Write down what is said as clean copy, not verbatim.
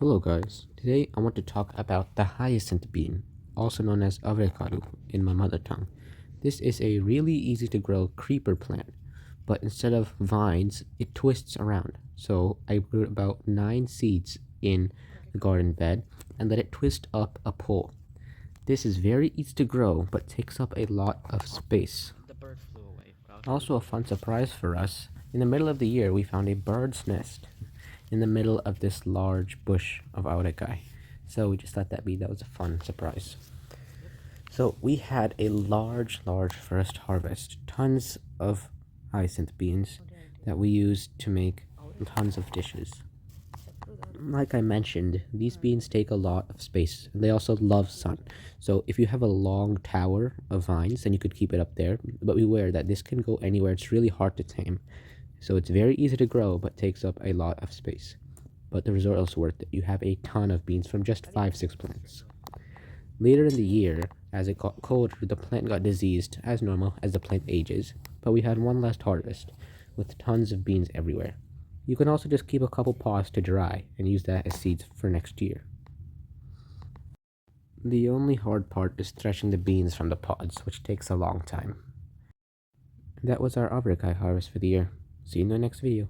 Hello guys, today I want to talk about the hyacinth bean, also known as Avarekalu in my mother tongue. This is a really easy to grow creeper plant, but instead of vines, it twists around. So I grew about 9 seeds in the garden bed and let it twist up a pole. This is very easy to grow, but takes up a lot of space. The bird flew away. Wow. Also a fun surprise for us, in the middle of the year we found a bird's nest in the middle of this large bush of Avareka. So we just let that be. That was a fun surprise. So we had a large first harvest. Tons of hyacinth beans that we used to make tons of dishes. Like I mentioned, these beans take a lot of space. And they also love sun. So if you have a long tower of vines, then you could keep it up there. But beware that this can go anywhere. It's really hard to tame. So it's very easy to grow, but takes up a lot of space. But the result is worth it. You have a ton of beans from just 5-6 plants. Later in the year, as it got colder, the plant got diseased, as normal as the plant ages, but we had one last harvest, with tons of beans everywhere. You can also just keep a couple pods to dry, and use that as seeds for next year. The only hard part is threshing the beans from the pods, which takes a long time. That was our Avarekai harvest for the year. See you in the next video.